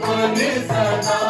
अपने सदा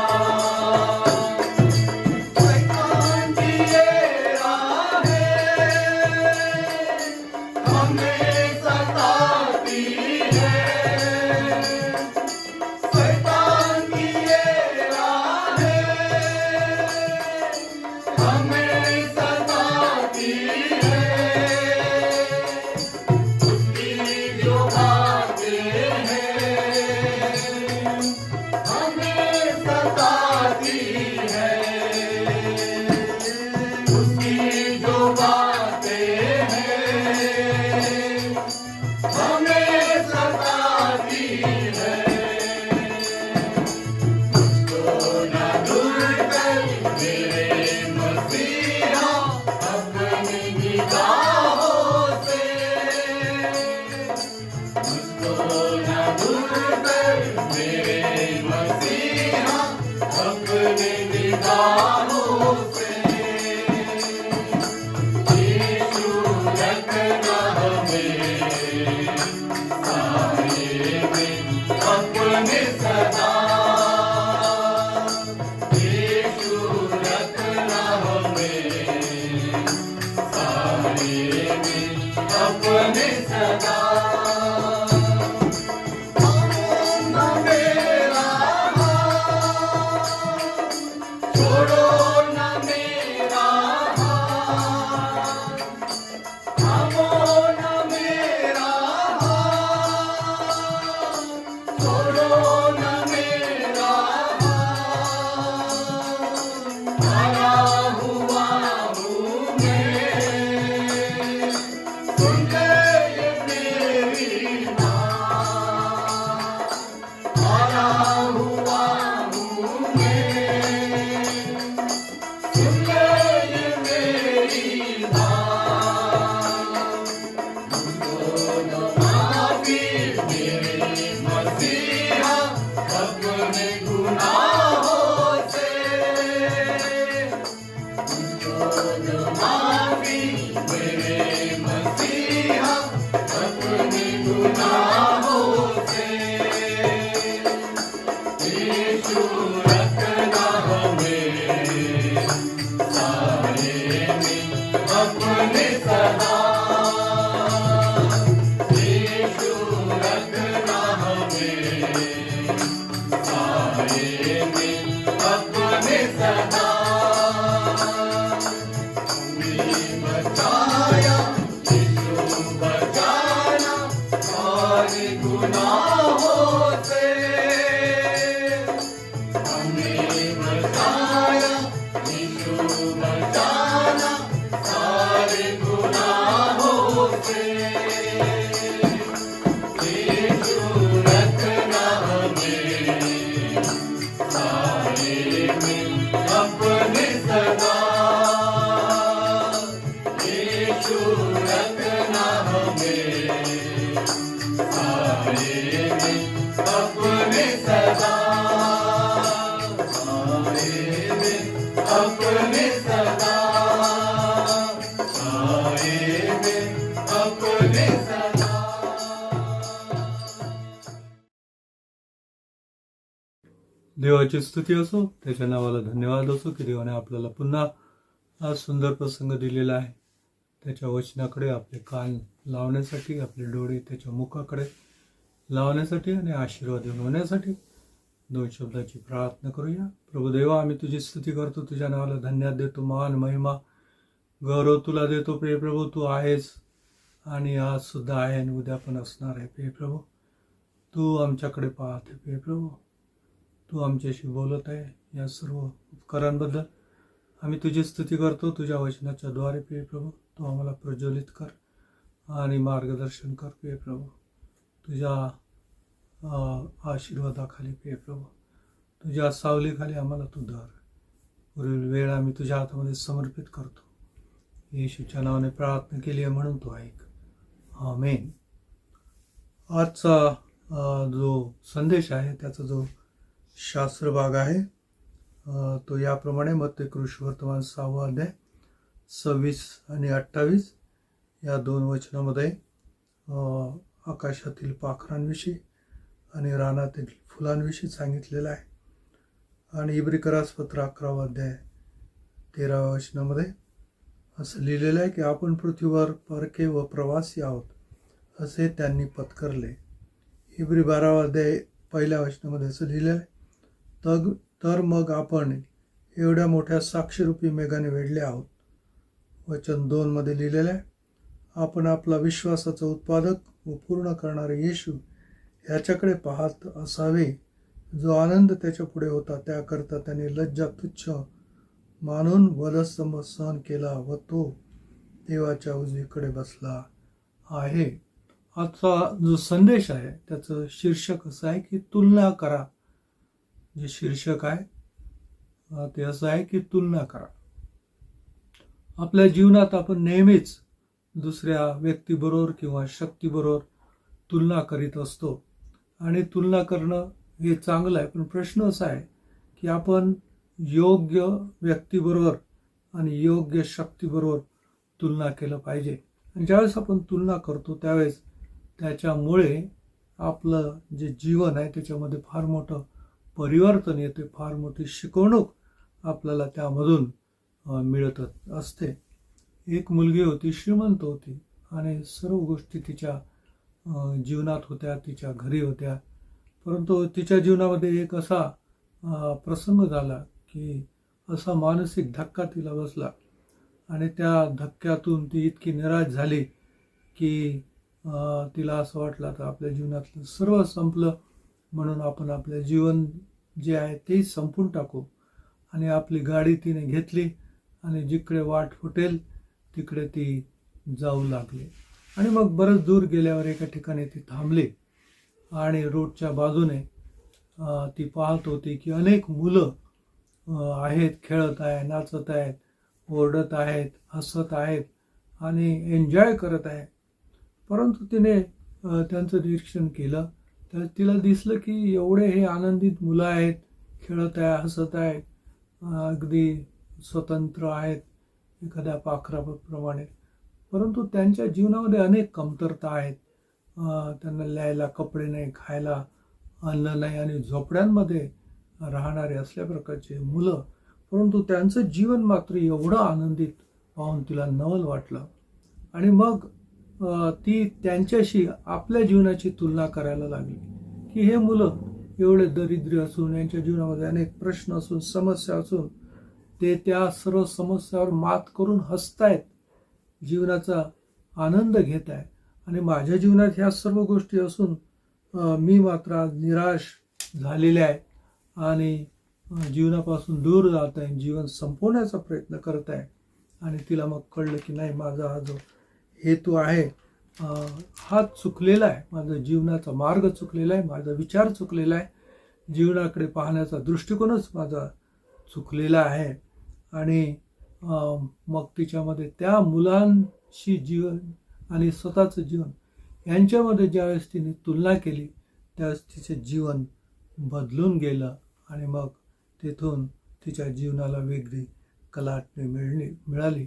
देवाची स्तुती असो, त्याच्या नावाला धन्यवाद असो की देवाने आपल्याला पुन्हा हा सुंदर प्रसंग दिलेला आहे. त्याच्या वचनाकडे आपले कान लावण्यासाठी, आपले डोळे त्याच्या मुखाकडे लावण्यासाठी आणि आशीर्वाद होण्यासाठी दोन शब्दाची प्रार्थना करूया. प्रभू देवा, आम्ही तुझी स्तुती करतो, तुझ्या नावाला धन्यवाद देतो, मान महिमा गौरव तुला देतो. प्रिय प्रभू, तू आहेस आणि आज सुद्धा आहे आणि उद्या पण असणार आहे. प्रिय प्रभू, तू आमच्याकडे पाहते. प्रिय प्रभू, तू आमच्याशी बोलत आहे. या सर्व उपकारांबद्दल आम्ही तुझी स्तुती करतो. तुझ्या वचनाच्या द्वारे प्रिय प्रभू, तू आम्हाला प्रज्वलित कर आणि मार्गदर्शन कर. प्रिय प्रभू, तुझ्या आशीर्वादाखाली प्रिय प्रभू, तुझ्या सावलीखाली आम्हाला तू धर. पुढील वेळ आम्ही तुझ्या हातामध्ये समर्पित करतो. येशूच्या नावाने प्रार्थना केली आहे म्हणून तू ऐक. आमेन. आजचा जो संदेश आहे त्याचा जो शास्त्र भाग आहे तो याप्रमाणे मत्ती कृष्णवर्तमान 6 अध्याय 26 आणि 28 या दोन वचनामध्ये आकाशातील पाखरांविषयी आणि रानातील फुलांविषयी सांगितलेलं आहे. आणि इब्रिकरास पत्र 11 अध्याय 13 वचनामध्ये असं लिहिलेलं आहे की आपण पृथ्वीवर परके व प्रवासी आहोत असे त्यांनी पत्करले. इब्री 12 अध्याय 1 वचनामध्ये असं लिहिलं आहे, तर मग आपण एवढ्या मोठ्या साक्षीरूपी मेघाने वेढले आहोत. वचन 2 मध्ये लिहिलेलं आहे, आपण आपला विश्वासाचा उत्पादक व पूर्ण करणारे येशू ह्याच्याकडे पाहत असावे, जो आनंद त्याच्या पुढे होता त्याकरता त्याने लज्जा तुच्छ मानून वधस्तंभ सहन केला व तो देवाच्या उजवीकडे बसला आहे. आजचा जो संदेश आहे त्याचं शीर्षक असं आहे की तुलना करा. जे शीर्षक आहे ते असं आहे की तुलना करा. आपल्या जीवनात आपण नेहमीच दुसऱ्या व्यक्तीबरोबर किंवा शक्तीबरोबर तुलना करीत असतो आणि तुलना करणं हे चांगलं आहे. पण प्रश्न असा आहे की आपण योग्य व्यक्तीबरोबर आणि योग्य शक्तीबरोबर तुलना केलं पाहिजे. आणि ज्यावेळेस आपण तुलना करतो त्यावेळेस त्याच्यामुळे आपलं जे जीवन आहे त्याच्यामध्ये फार मोठं परिवर्तन येते, फार मोठी शिकवणूक आपल्याला त्यामधून मिळत असते. एक मुलगी होती, श्रीमंत होती आणि सर्व गोष्टी तिच्या जीवनात होत्या, तिच्या घरी होत्या. परंतु तिच्या जीवनामध्ये एक असा प्रसंग झाला की असा मानसिक धक्का तिला बसला आणि त्या धक्क्यातून ती इतकी निराश झाली की तिला असं वाटलं तर आपल्या जीवनातलं सर्व संपलं, म्हणून आपण आपलं जीवन जे आहे ते संपून टाकू. आणि आपली गाडी तिने घेतली आणि जिकडे वाट फुटेल तिकडे ती जाऊ लागली. आणि मग बरंच दूर गेल्यावर एका ठिकाणी ती थांबली आणि रोडच्या बाजूने ती पाहत होती की अनेक मुलं आहेत, खेळत आहे, नाचत आहेत, ओरडत आहेत, हसत आहेत आणि एन्जॉय करत आहे. परंतु तिने त्यांचं निरीक्षण केलं तर तिला दिसलं की एवढे हे आनंदित मुलं आहेत, खेळत आहे, हसत आहे, अगदी स्वतंत्र आहेत एखाद्या पाखराप्रमाणे. परंतु त्यांच्या जीवनामध्ये अनेक कमतरता आहेत. त्यांना ल्यायला कपडे नाही, खायला अन्न नाही आणि झोपड्यांमध्ये राहणारे असल्या प्रकारचे मुलं. परंतु त्यांचं जीवन मात्र एवढं आनंदित पाहून तिला नवल वाटलं. आणि मग ती त्यांच्याशी आपल्या जीवनाची तुलना करायला लागली की हे मुलं एवढे दरिद्री असून, यांच्या जीवनामध्ये अनेक प्रश्न असून, समस्या असून ते त्या सर्व समस्यावर मात करून हसतायत, जीवनाचा आनंद घेत आहे. आणि माझ्या जीवनात ह्या सर्व गोष्टी असून मी मात्र आज निराश झालेले आहे आणि जीवनापासून दूर जात आहे, जीवन संपवण्याचा प्रयत्न करत आहे. आणि तिला मग कळलं की नाही, माझा हा जो हेतू आहे हा चुकलेला आहे, माझा जीवनाचा मार्ग चुकलेला आहे, माझा विचार चुकलेला आहे, जीवनाकडे पाहण्याचा दृष्टिकोनच माझा चुकलेला आहे. आणि मग तिच्यामध्ये त्या मुलांशी जीवन आणि स्वतःचं जीवन यांच्यामध्ये ज्यावेळेस तिने तुलना केली त्यावेळेस तिचे जीवन बदलून गेलं. आणि मग तिथून तिच्या जीवनाला वेगळी कलाटणी मिळाली.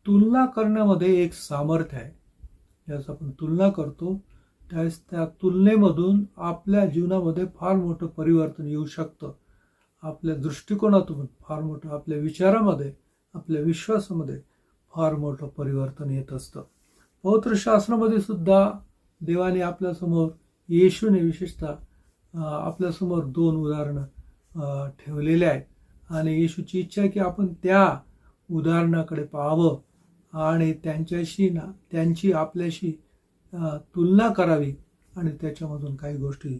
तुलना करण्यामध्ये एक सामर्थ्य आहे. ज्यावेळेस आपण तुलना करतो त्यावेळेस त्या तुलनेमधून आपल्या जीवनामध्ये फार मोठं परिवर्तन येऊ शकतं. आपल्या दृष्टिकोनातून फार मोठं, आपल्या विचारामध्ये, आपल्या विश्वासामध्ये फार मोठं परिवर्तन येत असतं. पवित्र शास्त्रामध्ये सुद्धा देवाने आपल्यासमोर, येशूने विशेषतः आपल्यासमोर 2 उदाहरणं ठेवलेले आहेत. आणि येशूची इच्छा आहे की आपण त्या उदाहरणाकडे पाहावं आणि त्यांची आपल्याशी तुलना करावी आणि त्याच्यामधून काही गोष्टी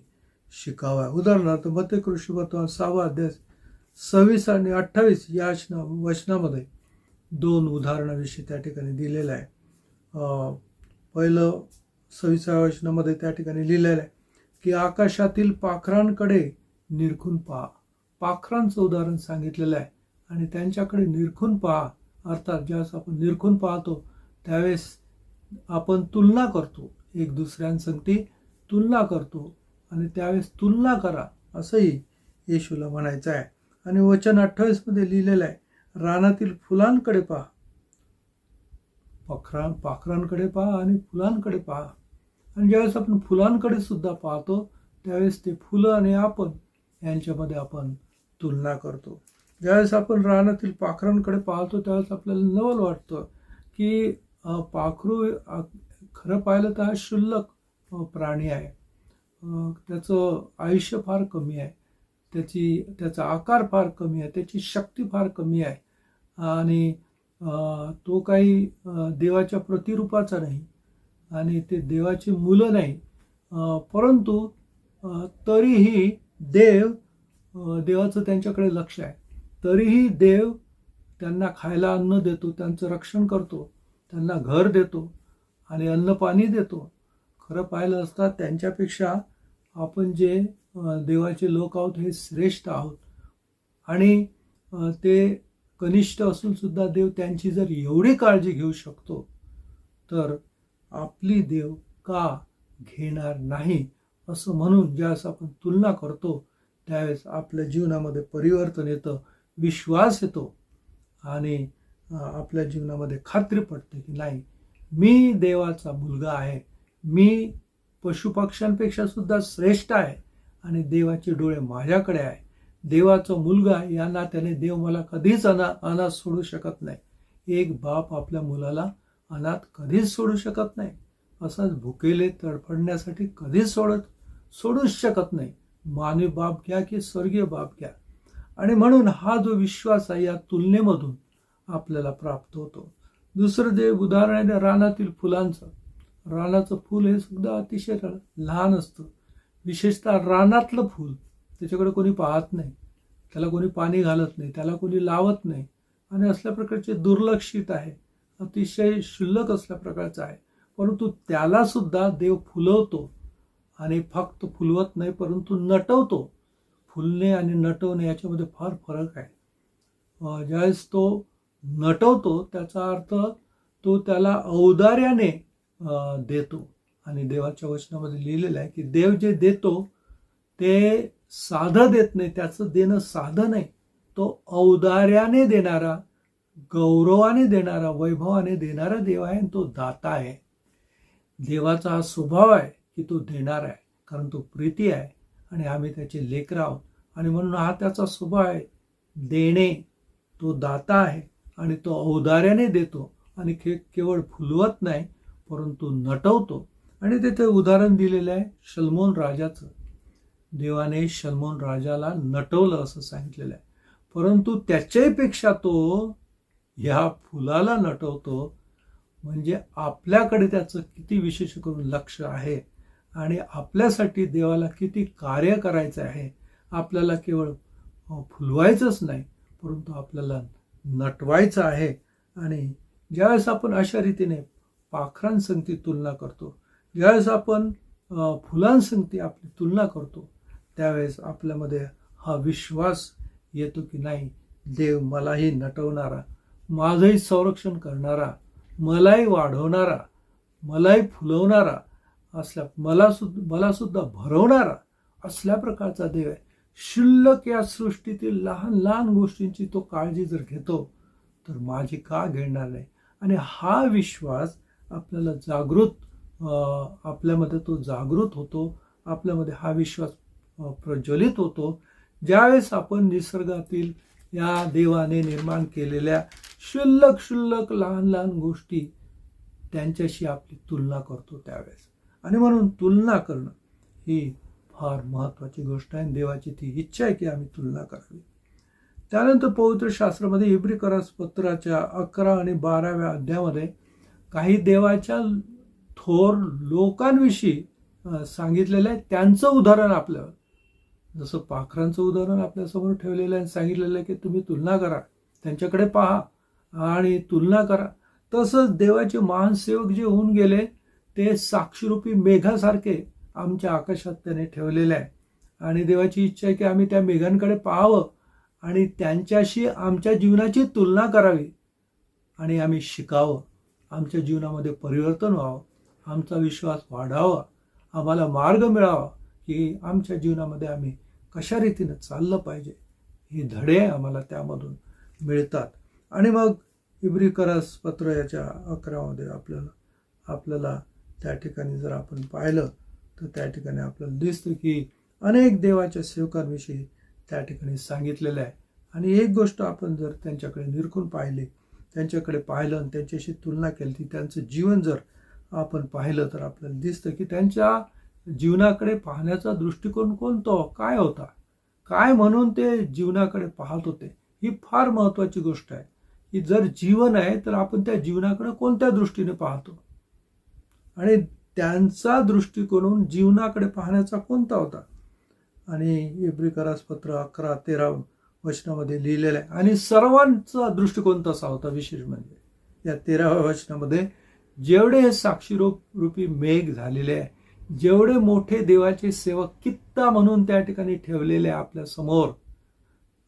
शिकाव्या. उदाहरणार्थ मत्ती कृष्णपत्र 6 अध्याय 26 आणि 28 या वचनामध्ये 2 उदाहरणाविषयी त्या ठिकाणी दिलेलं आहे. पहिलं 26 वचनामध्ये त्या ठिकाणी लिहिलेलं आहे की आकाशातील पाखरांकडे निरखून पहा. पाखरांचं उदाहरण सांगितलेलं आहे आणि त्यांच्याकडे निरखून पहा. अर्थात ज्यावेळेस आपण निरखून पाहतो त्यावेळेस आपण तुलना करतो, एक दुसऱ्यांसंगती तुलना करतो आणि त्यावेळेस तुलना करा असंही येशूला म्हणायचं आहे. आणि वचन 28 मध्ये लिहिलेलं आहे, रानातील फुलांकडे पहा, पाखरांकडे पहा आणि फुलांकडे पहा. आणि ज्यावेळेस आपण फुलांकडे सुद्धा पाहतो त्यावेळेस ते फुलं आणि आपण यांच्यामध्ये आपण तुलना करतो. ज्यावेळेस आपण रानातील पाखरांकडे पाहतो त्यावेळेस आपल्याला नवल वाटतं की पाखरू खरं पाहिलं तर हा क्षुल्लक प्राणी आहे. त्याचं आयुष्य फार कमी आहे, त्याचा आकार फार कमी आहे, त्याची शक्ती फार कमी आहे आणि तो काही देवाच्या प्रतिरूपाचा नाही आणि ते देवाची मुलं नाही. परंतु तरीही देवाचं त्यांच्याकडे लक्ष आहे. तरीही देव त्यांना खायला अन्न देतो, त्यांचं रक्षण करतो, त्यांना घर देतो आणि अन्न पाणी देतो. खरं पाहिलं असता त्यांच्यापेक्षा आपण जे देवाचे लोक आहोत हे श्रेष्ठ आहोत आणि ते कनिष्ठ असून सुद्धा देव त्यांची जर एवढी काळजी घेऊ शकतो तर आपली देव का घेणार नाही, असं म्हणून ज्यावेळेस आपण तुलना करतो त्यावेळेस आपल्या जीवनामध्ये परिवर्तन येतं, विश्वास येतो आणि आपल्या जीवनामध्ये खात्री पडते की नाही, मी देवाचा मुलगा आहे, मी पशुपक्ष्यांपेक्षा सुद्धा श्रेष्ठ आहे आणि देवाचे डोळे माझ्याकडे आहे. देवाचा मुलगा या नात्याने देव मला कधीच अनाथ सोडू शकत नाही. एक बाप आपल्या मुलाला अनाथ कधीच सोडू शकत नाही. असाच भुकेले तडफडण्यासाठी कधीच सोडूच शकत नाही. मानवी बाप घ्या की स्वर्गीय बाप घ्या. आणि म्हणून हा जो विश्वास आहे या तुलनेमधून आपल्याला प्राप्त होतो. दुसरं उदाहरण आहे रानातील फुलांचं. रानाचं फूल हे सुद्धा अतिशय लहान असतं. विशेषतः रानातलं फूल त्याच्याकडे कोणी पाहत नाही, त्याला कोणी पाणी घालत नाही, त्याला कोणी लावत नाही आणि असल्या प्रकारचे दुर्लक्षित आहे, अतिशय क्षुल्लक असल्या प्रकारचं आहे. परंतु त्याला सुद्धा देव फुलवतो आणि फक्त फुलवत नाही परंतु नटवतो. फुलणे आणि नटवणे याच्यामध्ये फार फरक आहे. ज्यावेळेस तो नटवतो त्याचा अर्थ तो त्याला औदार्याने देतो आणि देवाच्या वचनामध्ये लिहिलेलं आहे की देव जे देतो ते साधं देत नाही, त्याचं देणं साधं नाही, तो औदार्याने देणारा, गौरवाने देणारा, वैभवाने देणारा देव आहे आणि तो दाता आहे. देवाचा हा स्वभाव आहे की तो देणार आहे, कारण तो प्रीती आहे आणि आम्ही त्याचे लेकरं आहोत आणि म्हणून हा त्याचा स्वभाव आहे देणे. तो दाता आहे आणि तो औदार्याने देतो आणि केवळ फुलवत नाही परंतु नटवतो. आणि तिथे उदाहरण दिलेलं आहे शलमोन राजाचं. देवाने शलमोन राजाला नटवलं असं सांगितलेलं आहे, परंतु त्याच्यापेक्षा तो ह्या फुलाला नटवतो. म्हणजे आपल्याकडे त्याचं किती विशेष करून लक्ष आहे आणि आपल्यासाठी देवाला किती कार्य करायचं आहे. आपल्याला केवळ फुलवायचंच नाही परंतु आपल्याला नटवायचं आहे. आणि ज्यावेळेस आपण अशा रीतीने पाखरांसंगती तुलना करतो, ज्यावेळेस आपण फुलांसंगती आपली तुलना करतो त्यावेळेस आपल्यामध्ये हा विश्वास येतो की नाही, देव मलाही नटवणारा, माझंही संरक्षण करणारा, मलाही वाढवणारा, मलाही फुलवणारा मला सुद्धा भरवणारा असल्या प्रकारचा देव आहे. क्षुल्लक या सृष्टीतील लहान लहान गोष्टींची तो काळजी जर घेतो तर माझी का घेणार नाही. आणि हा विश्वास आपल्याला आपल्यामध्ये तो जागृत होतो, आपल्यामध्ये हा विश्वास प्रज्वलित होतो ज्यावेळेस आपण निसर्गातील या देवाने निर्माण केलेल्या क्षुल्लक लहान लहान गोष्टी त्यांच्याशी आपली तुलना करतो त्यावेळेस. आणि म्हणून तुलना करणं ही फार महत्त्वाची गोष्ट आहे. देवाची ती इच्छा आहे की आम्ही तुलना करावी. त्यानंतर पवित्र शास्त्रामध्ये इब्रिकरास पत्राच्या 11 आणि 12व्या अध्यायामध्ये काही देवाच्या थोर लोकांविषयी सांगितलेलं आहे. त्यांचं उदाहरण आपल्याला, जसं पाखरांचं उदाहरण आपल्यासमोर ठेवलेलं आहे, सांगितलेलं आहे की तुम्ही तुलना करा, त्यांच्याकडे पहा आणि तुलना करा. तसंच देवाचे महान सेवक जे होऊन गेले ते साक्षीरूपी मेघासारखे आमच्या आकाशात त्याने ठेवलेले आहे आणि देवाची इच्छा आहे की आम्ही त्या मेघांकडे पाहावं आणि त्यांच्याशी आमच्या जीवनाची तुलना करावी आणि आम्ही शिकावं, आमच्या जीवनामध्ये परिवर्तन व्हावं, आमचा विश्वास वाढावा, आम्हाला मार्ग मिळावा की आमच्या जीवनामध्ये आम्ही कशा रीतीनं चाललं पाहिजे. हे धडे आम्हाला त्यामधून मिळतात. आणि मग इब्रिकरास पत्र याच्या 11 आपल्याला त्या ठिकाणी जर आपण पाहिलं तर त्या ठिकाणी आपल्याला दिसतं की अनेक देवाच्या सेवकांविषयी त्या ठिकाणी सांगितलेलं आहे. आणि एक गोष्ट आपण जर त्यांच्याकडे निरखून पाहिली, त्यांच्याकडे पाहिलं आणि त्यांच्याशी तुलना केली, ती त्यांचं जीवन जर आपण पाहिलं तर आपल्याला दिसतं की त्यांच्या जीवनाकडे पाहण्याचा दृष्टिकोन कोणता काय होता, काय म्हणून ते जीवनाकडे पाहत होते. ही फार महत्त्वाची गोष्ट आहे की जर जीवन आहे तर आपण त्या जीवनाकडे कोणत्या दृष्टीने पाहतो आणि त्यांचा दृष्टिकोन जीवनाकडे पाहण्याचा कोणता होता. आणि इब्रिकरास पत्र 11-13 वचनामध्ये लिहिलेलं आहे. आणि सर्वांचा दृष्टिकोन तसा होता. विशेष म्हणजे या 13व्या वचनामध्ये जेवढे हे साक्षीरूपी मेघ झालेले आहे, जेवढे मोठे देवाचे सेवक कित्ता म्हणून त्या ठिकाणी ठेवलेले आपल्या समोर,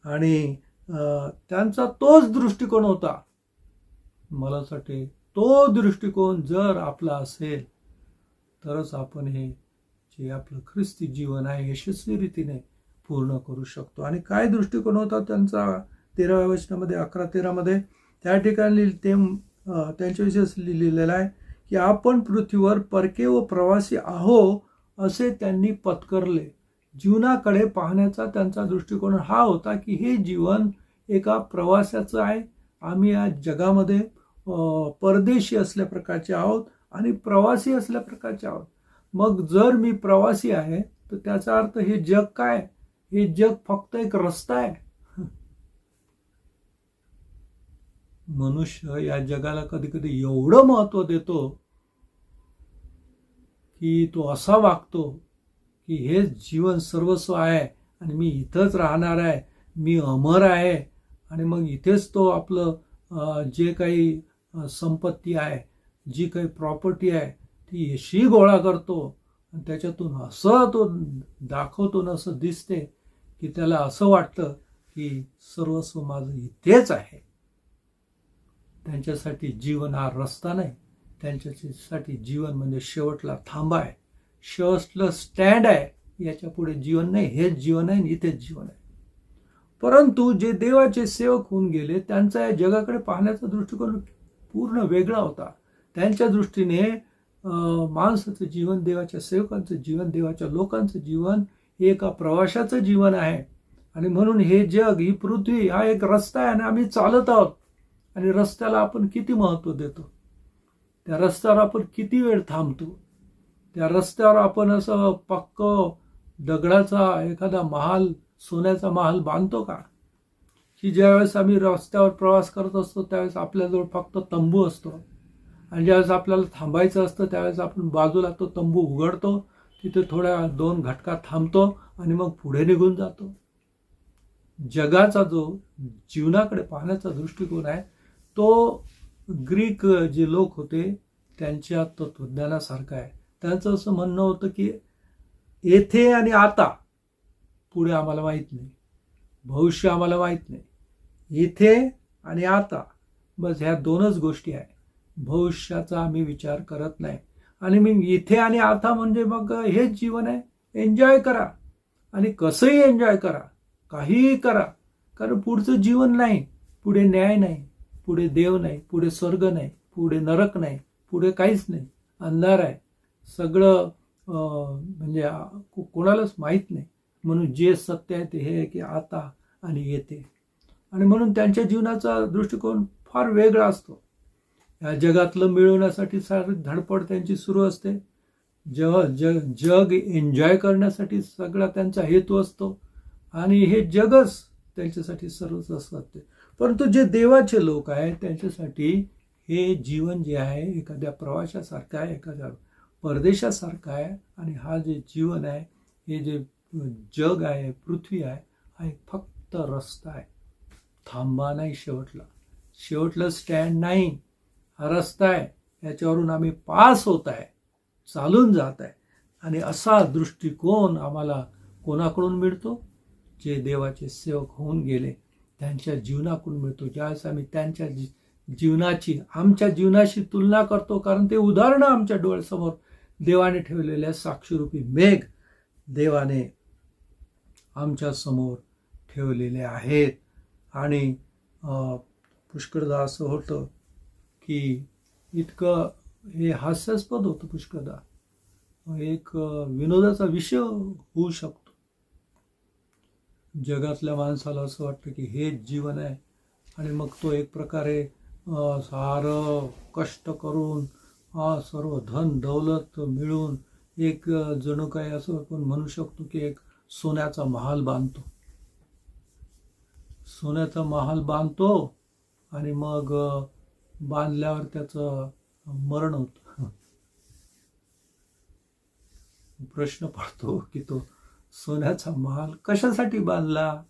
आणि त्यांचा तोच दृष्टिकोन होता. मला असं वाटते तो दृष्टिकोन जर आपला असेल तरच आपण हे जे आपलं ख्रिस्ती जीवन आहे यशस्वी रीतीने पूर्ण करू शकतो. आणि काय दृष्टिकोन होता त्यांचा 13व्या वचनामध्ये 11-13 मध्ये त्या ठिकाणी ते त्यांच्याविषयी लिहिलेलं आहे की आपण पृथ्वीवर परके व प्रवासी आहो असे त्यांनी पत्करले. जीवनाकडे पाहण्याचा त्यांचा दृष्टिकोन हा होता की हे जीवन एका प्रवासाचं आहे. आम्ही या जगामध्ये परदेशी असल्या प्रकारचे आहोत आणि प्रवासी असल्या प्रकारचे आहोत. मग जर मी प्रवासी आहे तर त्याचा अर्थ हे जग काय, हे जग फक्त एक रस्ता आहे. मनुष्य या जगाला कधी कधी एवढं महत्व देतो की तो असा वागतो की हे जीवन सर्वस्व आहे आणि मी इथंच राहणार आहे, मी अमर आहे. आणि मग इथेच तो आपलं जे काही संपत्ती आहे, जी काही प्रॉपर्टी आहे ती अशी गोळा करतो आणि त्याच्यातून असं तो दाखवतो ना, असं दिसते की त्याला असं वाटतं की सर्वस्व माझं इथेच आहे. त्यांच्यासाठी जीवन हा रस्ता नाही, त्यांच्यासाठी जीवन म्हणजे शेवटला थांबा आहे, शेवटला स्टँड आहे. याच्या पुढे जीवन नाही, हेच जीवन आहे, इथेच जीवन आहे. परंतु जे देवाचे सेवक होऊन गेले त्यांचा या जगाकडे पाहण्याचा दृष्टिकोन पूर्ण वेगळा होता. त्यांच्या दृष्टीने माणसाचं जीवन, देवाच्या सेवकांचं जीवन, देवाच्या लोकांचं जीवन हे एका प्रवाशाचं जीवन आहे. आणि म्हणून हे जग, ही पृथ्वी हा एक रस्ता आहे आणि आम्ही चालत आहोत. आणि रस्त्याला आपण किती महत्त्व देतो, त्या रस्त्यावर आपण किती वेळ थांबतो, त्या रस्त्यावर आपण असं पक्क दगडाचा एखादा महाल, सोन्याचा महाल बांधतो का, की ज्यावेळेस आम्ही रस्त्यावर प्रवास करत असतो त्यावेळेस आपल्याजवळ फक्त तंबू असतो आणि ज्यावेळेस आपल्याला थांबायचं असतं त्यावेळेस आपण बाजूला तो तंबू उघडतो, तिथे थोड्या 2 घटका थांबतो आणि मग पुढे निघून जातो. जगाचा जो जीवनाकडे पाहण्याचा दृष्टिकोन आहे तो ग्रीक जे लोक होते त्यांच्या तत्वज्ञानासारखा आहे. त्यांचं असं म्हणणं होतं की येथे आणि आता, पुढे आम्हाला माहीत नाही, भविष्य आम्हाला माहीत नाही, इथे आणि आता बस ह्या 2च गोष्टी आहे. भविष्याचा आम्ही विचार करत नाही. आणि मग इथे आणि आता म्हणजे मग हेच जीवन आहे, एन्जॉय करा आणि कसंही एन्जॉय करा, काहीही करा, कारण पुढचं जीवन नाही, पुढे न्याय नाही, पुढे देव नाही, पुढे स्वर्ग नाही, पुढे नरक नाही, पुढे काहीच नाही, अंधार आहे सगळं. म्हणजे कोणालाच माहीत नाही. म्हणून जे सत्य आहे ते हे आहे की आता आणि येते. आणि म्हणून त्यांच्या जीवनाचा दृष्टिकोन फार वेगळा असतो. या जगातलं मिळवण्यासाठी सारी धडपड त्यांची सुरू असते. जग एन्जॉय करण्यासाठी सगळा त्यांचा हेतू असतो आणि हे जगच त्यांच्यासाठी सर्वच असते. परंतु जे देवाचे लोक आहेत त्यांच्यासाठी हे जीवन जे आहे एखाद्या प्रवाशासारखं आहे, एखाद्या परदेशासारखं आहे. आणि हा जे जीवन आहे, हे जे जग आहे, पृथ्वी आहे, हा एक फक्त रस्ता आहे, थांबा नाही, शेवटला स्टँड नाही, हा रस्ता आहे, याच्यावरून आम्ही पास होत आहे, चालून जात आहे. आणि असा दृष्टिकोन आम्हाला कोणाकडून मिळतो? जे देवाचे सेवक होऊन गेले त्यांच्या जीवनाकडून मिळतो. ज्यावेळेस आम्ही त्यांच्या जीवनाची आमच्या जीवनाशी तुलना करतो, कारण ते उदाहरणं आमच्या डोळ्यासमोर देवाने ठेवलेल्या साक्षीरूपी मेघ देवाने आमच्या समोर ठेवलेले आहेत. आणि पुष्कळदा असं होतं की इतकं हे हास्यास्पद होतं पुष्कळदा एक विनोदाचा विषय होऊ शकतो. जगातल्या माणसाला असं वाटतं की हेच जीवन आहे, आणि मग तो एक प्रकारे सारं कष्ट करून सर्व धन दौलत मिळून एक जणू काय असं आपण म्हणू शकतो की एक सोन्याचा महाल बांधतो. सोन्याचा महाल बांधतो आणि मग बांधल्यावर त्याचं मरण होतं. प्रश्न पडतो की तो सोन्याचा महाल कशासाठी बांधला,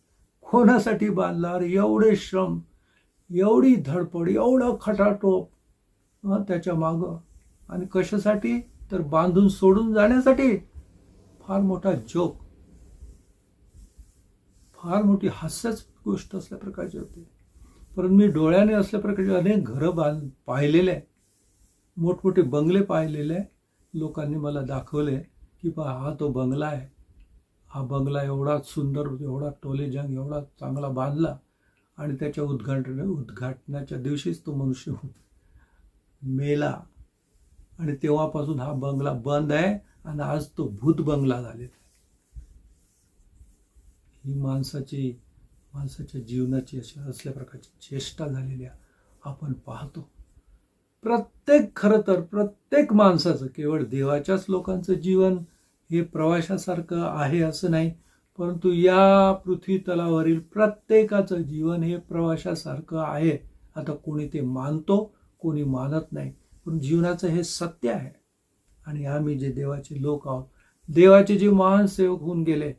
कोणासाठी बांधला? अरे एवढे श्रम, एवढी धडपड, एवढं खटाटोप त्याच्या मागं, आणि कशासाठी? तर बांधून सोडून जाण्यासाठी. फार मोठा जोक, फार मोठी हास्याच गोष्ट असल्या प्रकारची होती. परंतु मी डोळ्याने असल्या प्रकारचे अनेक घरं पाहिलेले आहे, मोठमोठे बंगले पाहिलेले आहे. लोकांनी मला दाखवले की पहा हा तो बंगला आहे, हा बंगला एवढा सुंदर, एवढा टोलेजंग, एवढा चांगला बांधला, आणि त्याच्या उद्घाटनाच्या दिवशीच तो मनुष्य मेला, आणि तेव्हापासून हा बंगला बंद आहे, आणि आज तो भूत बंगला झालेला आहे. ही माणसाच्या जीवनाची अशी असल्या प्रकारची चेष्टा झालेली आपण पाहतो. खरं तर प्रत्येक माणसाचं, केवळ देवाच्याच लोकांचं जीवन हे प्रवाशासारखं आहे असं नाही, परंतु या पृथ्वी तलावरील प्रत्येकाचं जीवन हे प्रवाशासारखं आहे. आता कोणी ते मानतो, कोणी मानत नाही, पण जीवनाचं हे सत्य आहे. आणि आम्ही जे देवाचे लोक आहोत, देवाचे जे महान सेवक होऊन गेले,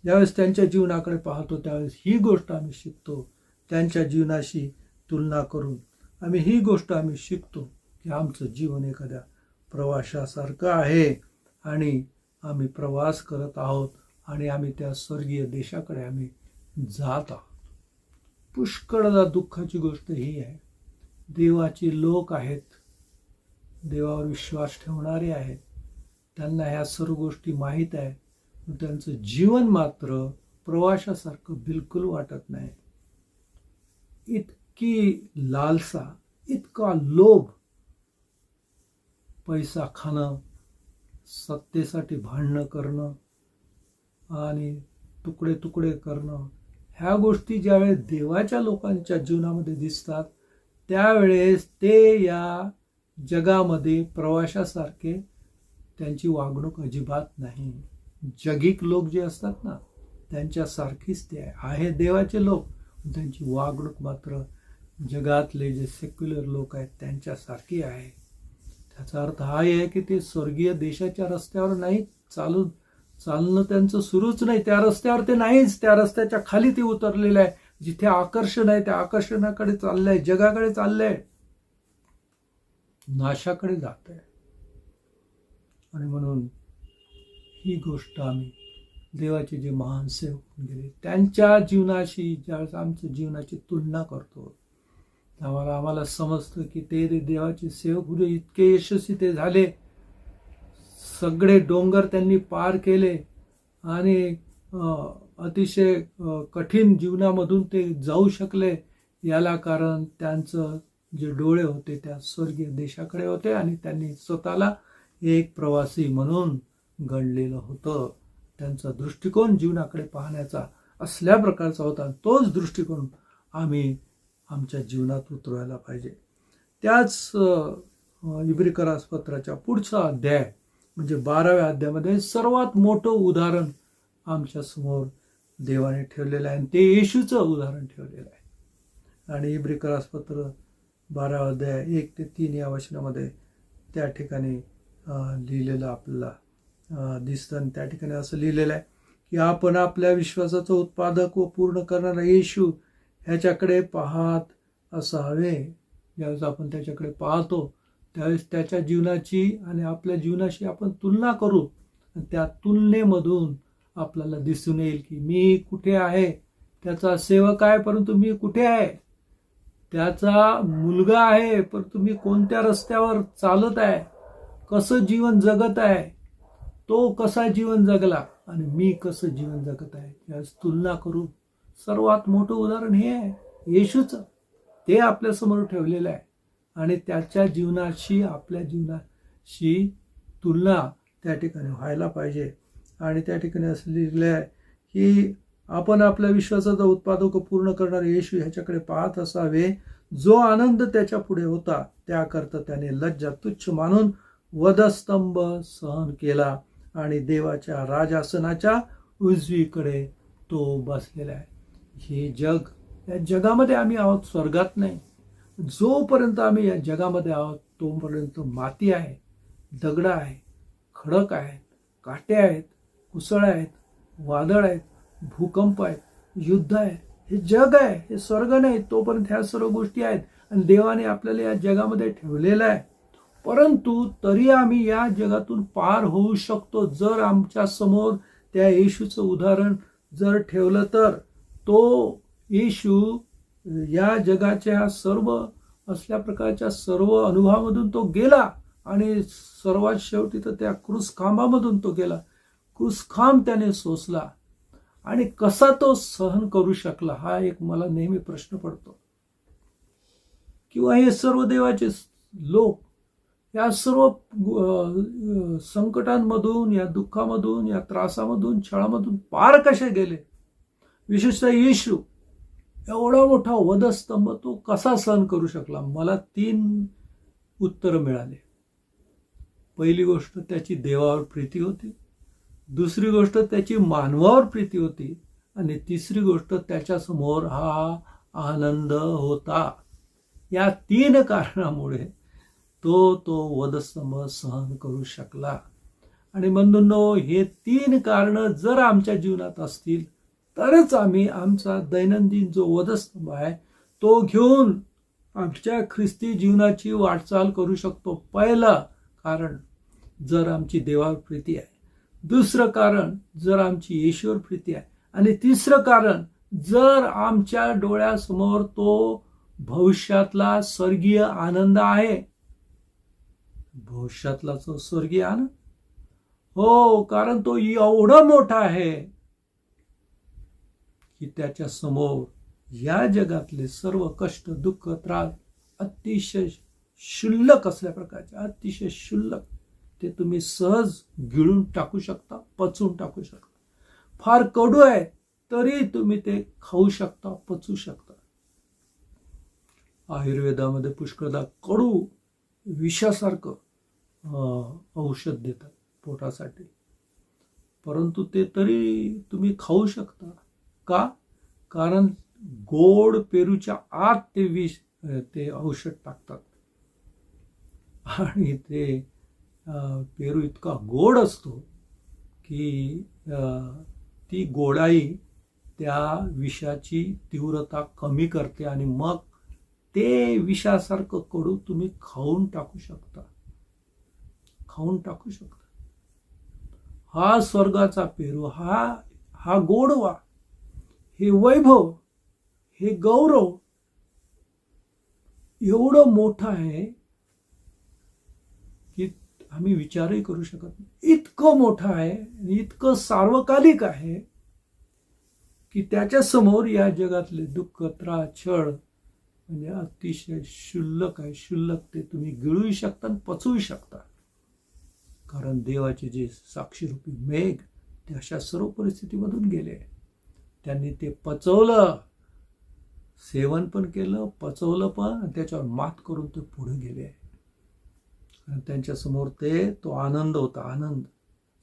ज्यावेळेस त्यांच्या जीवनाकडे पाहतो त्यावेळेस ही गोष्ट आम्ही शिकतो. त्यांच्या जीवनाशी तुलना करून आम्ही ही गोष्ट शिकतो की आमचं जीवन एखाद्या प्रवाशासारखं आहे, आणि आम्ही प्रवास करत आहोत, आणि आम्ही त्या स्वर्गीय देशाकडे आम्ही जात आहोत. पुष्कळदा दुःखाची गोष्ट ही आहे, देवाचे लोक आहेत, देवावर विश्वास ठेवणारे आहेत, त्यांना ह्या सर्व गोष्टी माहीत आहेत, त्यांचं जीवन मात्र प्रवाशासारखं बिलकुल वाटत नाही. इतकी लालसा, इतका लोभ, पैसा खाणं, सत्तेसाठी भांडणं करणं आणि तुकडे तुकडे करणं, ह्या गोष्टी ज्यावेळेस देवाच्या लोकांच्या जीवनामध्ये दिसतात त्यावेळेस ते या जगामध्ये प्रवाशासारखे त्यांची वागणूक अजिबात नाही. जगिक लोक जे असतात ना, त्यांच्यासारखीच ते आहे देवाचे लोक, त्यांची वागणूक मात्र जगातले जे सेक्युलर लोक आहेत त्यांच्यासारखी आहे. त्याचा अर्थ हा आहे की ते स्वर्गीय देशाच्या रस्त्यावर नाही चालणं त्यांचं सुरूच नाही. त्या रस्त्यावर ते नाहीच, त्या रस्त्याच्या खाली ते उतरलेलं आहे. जिथे आकर्षण आहे त्या आकर्षणाकडे चाललंय, जगाकडे चाललंय, नाशाकडे जात आहे. आणि म्हणून ही गोष्ट आम्ही देवाचे जे महान सेवक गेले त्यांच्या जीवनाशी ज्यावेळेस आमच्या जीवनाची तुलना करतो, आम्हाला समजतं की ते देवाचे सेवक होते, इतके यशस्वी ते झाले, सगळे डोंगर त्यांनी पार केले, आणि अतिशय कठीण जीवनामधून ते जाऊ शकले. याला कारण त्यांचं जे डोळे होते त्या स्वर्गीय देशाकडे होते, आणि त्यांनी स्वतःला एक प्रवासी म्हणून गणलेलं होतं. त्यांचा दृष्टिकोन जीवनाकडे पाहण्याचा असल्या प्रकारचा होता. तोच दृष्टिकोन आम्ही आमच्या जीवनात उतरवायला पाहिजे. त्याच इब्रिकरास पत्राच्या पुढचा अध्याय म्हणजे 12व्या अध्यायामध्ये सर्वात मोठं उदाहरण आमच्या समोर देवाने ठेवलेलं आहे, आणि ते येशूचं उदाहरण ठेवलेलं आहे. आणि इब्रिकरास पत्र 12 अध्याय 1 ते 3 या वचनामध्ये त्या ठिकाणी लिहिलेलं आपल्याला दिसतं. आणि त्या ठिकाणी असं लिहिलेलं आहे की आपण आपल्या विश्वासाचं उत्पादक व पूर्ण करणारा येशू ह्याच्याकडे पाहत असावे. ज्यावेळेस आपण त्याच्याकडे पाहतो त्यावेळेस त्याच्या जीवनाची आणि आपल्या जीवनाशी आपण तुलना करू. त्या तुलनेमधून आपल्याला दिसून येईल की मी कुठे आहे. त्याचा सेवक आहे परंतु मी कुठे आहे. त्याचा मुलगा आहे परंतु मी कोणत्या रस्त्यावर चालत आहे, कसं जीवन जगत आहे, तो कसा जीवन जगला आणि मी कसं जीवन जगत आहे. याच तुलना करू. सर्वात मोठं उदाहरण हे आहे येशूचं. ते आपल्यासमोर ठेवलेलं आहे आणि त्याच्या जीवनाशी आपल्या जीवनाशी तुलना, त्या ठिकाणी व्हायला पाहिजे. आणि त्या ठिकाणी असं लिहिलं आहे की आपण आपल्या विश्वासाचा उत्पादक पूर्ण करणारे येशू ह्याच्याकडे पाहत असावे, जो आनंद त्याच्या पुढे होता त्याकरता त्याने लज्जा तुच्छ मानून वधस्तंभ सहन केला आणि देवाच्या राजासनाच्या उजवीकडे तो बसलेला आहे. हे जग, या जगामध्ये आम्ही आहोत, स्वर्गात नाही. जोपर्यंत आम्ही या जगामध्ये आहोत तोपर्यंत माती आहे, दगड आहे, खडक आहेत, काटे आहेत, कुसळ आहेत, वादळ आहेत, भूकंप आहेत, युद्ध आहे. हे जग आहे, हे स्वर्ग नाही. तोपर्यंत ह्या सर्व गोष्टी आहेत आणि देवाने आपल्याला या जगामध्ये ठेवलेलं आहे. परंतु तरी आम्ही या जगातून पार होऊ शकतो जर आमच्या समोर त्या येशूचं उदाहरण जर ठेवलं तर. तो येशू या जगाच्या सर्व असल्या प्रकारच्या सर्व अनुभवामधून तो गेला आणि सर्वात शेवटी तर त्या क्रूसखांबामधून तो गेला. क्रूसखांब त्याने सोसला आणि कसा तो सहन करू शकला, हा एक मला नेहमी प्रश्न पडतो. किंवा हे सर्व देवाचे लोक या सर्व संकटांमधून, या दुःखामधून, या त्रासामधून, छळामधून पार कसे गेले. विशेषतः येशू एवढा मोठा वधस्तंभ तो कसा सहन करू शकला. मला 3 उत्तरं मिळाले. पहिली गोष्ट त्याची देवावर प्रीती होती, दुसरी गोष्ट त्याची मानवावर प्रीती होती आणि तिसरी गोष्ट त्याच्यासमोर हा आनंद होता. या 3 कारणामुळे तो वधस्तंभ सहन करू शकला. आणि बंधूंनो, हे 3 कारणं जर आमच्या जीवनात असतील तरच आम्ही आमचा दैनंदिन जो वधस्तंभ आहे तो घेऊन आमच्या ख्रिस्ती जीवनाची वाटचाल करू शकतो. पहिलं कारण जर आमची देवावर प्रीती आहे, दुसरं कारण जर आमची येशूवर प्रीती आहे आणि तिसरं कारण जर आमच्या डोळ्यासमोर तो भविष्यातला स्वर्गीय आनंद आहे. भविष्यातला तो स्वर्गीय आनंद, हो, कारण तो एवढा मोठा आहे की त्याच्या समोर या जगातले सर्व कष्ट, दुःख, त्रास अतिशय क्षुल्लक असल्या प्रकारचे, अतिशय क्षुल्लक, ते तुम्ही सहज गिळून टाकू शकता, पचवून टाकू शकता. फार कडू आहे तरी तुम्ही ते खाऊ शकता, पचवू शकता. आयुर्वेदामध्ये पुष्कळदा कडू विषासारखं औषध देतात पोटासाठी, परंतु ते तरी तुम्ही खाऊ शकता. का? कारण गोड पेरूच्या आत ते औषध टाकतात आणि ते पेरू इतका गोड असतो की ती गोडाई त्या विषाची तीव्रता कमी करते आणि मग ते विषासारखं कडू तुम्ही खाऊन टाकू शकता. हा स्वर्गाचा पेरू, हा गोडवा, हे वैभव, हे गौरव एवढं मोठं आहे की आम्ही विचारही करू शकत नाही. इतकं मोठं आहे आणि इतकं सार्वकालिक आहे की त्याच्या समोर या जगातले दुःख, त्रास, छळ म्हणजे अतिशय क्षुल्लक आहे. क्षुल्लक ते तुम्ही गिळू शकता आणि पचवू शकता. कारण देवाचे जे साक्षीरूपी मेघ ते अशा सर्व परिस्थितीमधून गेले. त्यांनी ते पचवलं, सेवन पण केलं, पचवलं पण, आणि त्याच्यावर मात करून ते पुढे गेले. आणि त्यांच्या समोर तो आनंद होता, आनंद,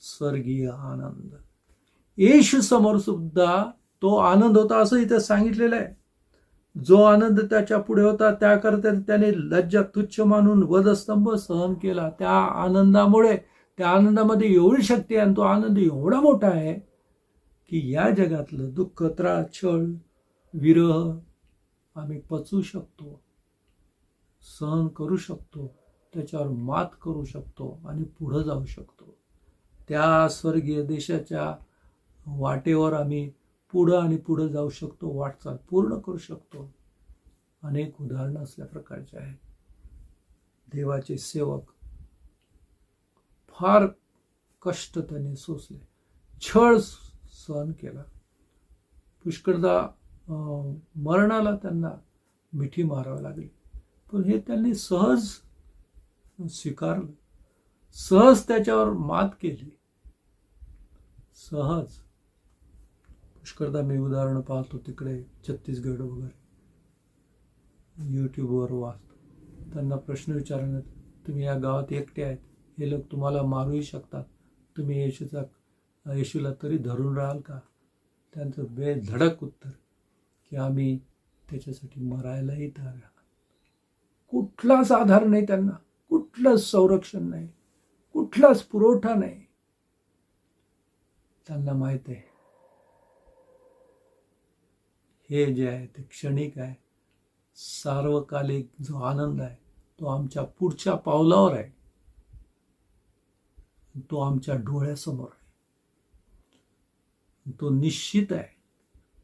स्वर्गीय आनंद. येशू समोर सुद्धा तो आनंद होता असं इथे सांगितलेलं आहे. जो आनंद त्याच्या पुढे होता त्याकरता त्याने लज्जा तुच्छ मानून वधस्तंभ सहन केला. त्या आनंदामुळे, त्या आनंदामध्ये एवढी शक्ती आहे आणि तो आनंद एवढा मोठा आहे की या जगातलं दुःख, त्रास, छळ, विरह आम्ही पचवू शकतो, सहन करू शकतो, त्याच्यावर मात करू शकतो आणि पुढे जाऊ शकतो. त्या स्वर्गीय देशाच्या वाटेवर आम्ही पुढं आणि पुढे जाऊ शकतो, वाटचाल पूर्ण करू शकतो. अनेक उदाहरणं असल्या प्रकारचे आहेत. देवाचे सेवक फार कष्ट त्यांनी सोसले, छळ सहन केला, पुष्कळदा मरणाला त्यांना मिठी मारावी लागली, पण हे त्यांनी सहज स्वीकारलं. सहज त्याच्यावर मात केली. सहज. पुष्कळदा मी उदाहरणं पाहतो तिकडे छत्तीसगड वगैरे यूट्यूबवर वाचतो. त्यांना प्रश्न विचारण्यात, तुम्ही या गावात एकटे आहेत, हे लोक तुम्हाला मारूही शकतात, तुम्ही येशूला तरी धरून राहाल का? त्यांचं बेधडक उत्तर की आम्ही त्याच्यासाठी मरायलाही तयार आहोत. कुठलाच आधार नाही त्यांना, कुठलंच संरक्षण नाही, कुठलाच पुरवठा नाही. त्यांना माहित आहे हे जे आहे ते क्षणिक आहे. सार्वकालिक जो आनंद आहे तो आमच्या पुढच्या पावलावर आहे, तो आमच्या डोळ्यासमोर आहे, तो निश्चित आहे,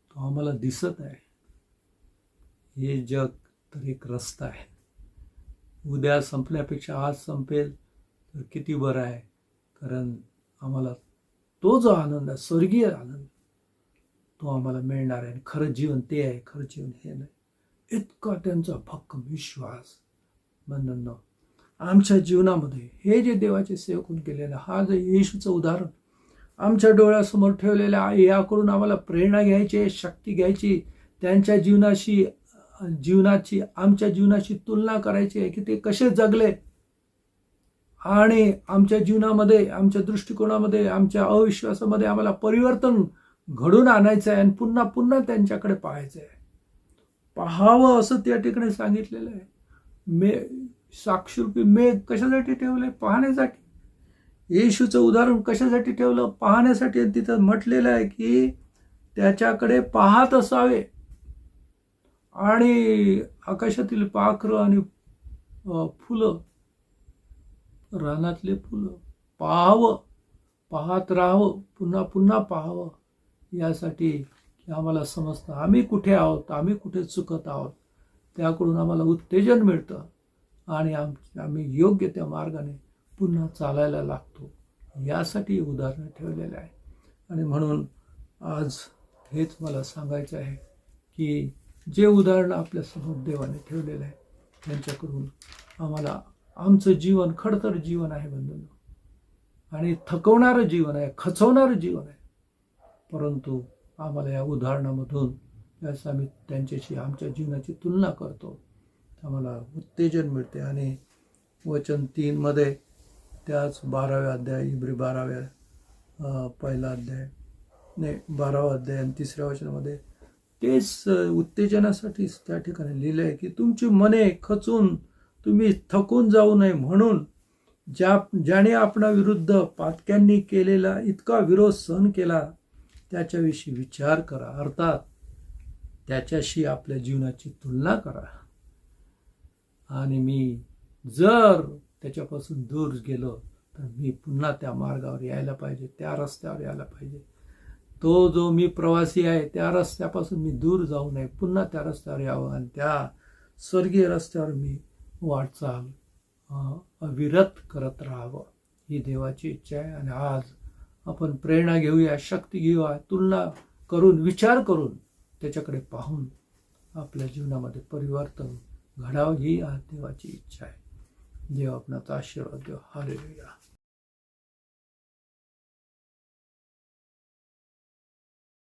तो आम्हाला दिसत आहे. हे जग तर एक रस्ता आहे. उद्या संपण्यापेक्षा आज संपेल तर किती बरं आहे. कारण आम्हाला तो जो आनंद आहे, स्वर्गीय आनंद, तो आम्हाला मिळणार आहे. खरं जीवन ते आहे, खरं जीवन हे नाही. इतका त्यांचा भक्कम विश्वास. बंधूंनो, आमच्या जीवनामध्ये हे जे देवाचे सेवकून केलेलं, हा जे येशूचं उदाहरण आमच्या डोळ्यासमोर ठेवलेलं आहे, याकडून आम्हाला प्रेरणा घ्यायची, शक्ती घ्यायची, त्यांच्या जीवनाची आमच्या जीवनाशी तुलना करायची आहे की ते कसे जगले, आणि आमच्या जीवनामध्ये, आमच्या दृष्टिकोनामध्ये, आमच्या अविश्वासामध्ये आम्हाला परिवर्तन घडून आणायचं आहे आणि पुन्हा पुन्हा त्यांच्याकडे पाहायचं आहे. पाहावं असं त्या ठिकाणी सांगितलेलं आहे. साक्षरूपी मेघ कशासाठी ठेवले? पाहण्यासाठी. येशूचं उदाहरण कशासाठी ठेवलं? पाहण्यासाठी. तिथं म्हटलेलं आहे की त्याच्याकडे पाहत असावे आणि आकाशातील पाखरं आणि फुलं, रानातले फुलं पाहावं, पाहत राहावं, पुन्हा पुन्हा पाहावं, यासाठी की आम्हाला समजतं आम्ही कुठे आहोत, आम्ही कुठे चुकत आहोत. त्याकडून आम्हाला उत्तेजन मिळतं आणि आम्ही योग्य त्या मार्गाने पुन्हा चालायला लागतो. यासाठी उदाहरणं ठेवलेलं आहे. आणि म्हणून आज हेच मला सांगायचं आहे की जे उदाहरणं आपल्यासमोर देवाने ठेवलेलं आहे त्यांच्याकडून आम्हाला, आमचं जीवन खडतर जीवन आहे बंधूंनो, आणि थकवणारं जीवन आहे, खचवणारं जीवन आहे. परंतु आम्हाला या उदाहरणामधून यास आम्ही त्यांच्याशी आमच्या जीवनाची तुलना करतो, आम्हाला उत्तेजन मिळते. आणि वचन 3 त्याच 12व्या अध्याय, इब्री 12व्या पहिला अध्याय, नाही 12वा अध्याय आणि 3ऱ्या वचनामध्ये तेच उत्तेजनासाठीच त्या ठिकाणी लिहिलं आहे की तुमची मने खचून तुम्ही थकून जाऊ नये म्हणून ज्याने आपणा विरुद्ध पातक्यांनी केलेला इतका विरोध सहन केला त्याच्याविषयी विचार करा, अर्थात त्याच्याशी आपल्या जीवनाची तुलना करा. आणि मी जर त्याच्यापासून दूर गेलो तर मी पुन्हा त्या मार्गावर यायला पाहिजे, त्या रस्त्यावर यायला पाहिजे. तो जो मी प्रवासी आहे त्या रस्त्यापासून मी दूर जाऊ नये, पुन्हा त्या रस्त्यावर यावं आणि त्या स्वर्गीय रस्त्यावर मी वाटचाल अविरत करत राहावं, ही देवाची इच्छा आहे. आणि आज आपण प्रेरणा घेऊया, शक्ती घेऊया, तुलना करून, विचार करून, त्याच्याकडे पाहून आपल्या जीवनामध्ये परिवर्तन घडावं, ही आज देवाची इच्छा आहे. देव आपणाचा आशीर्वाद देव. हालेलुया.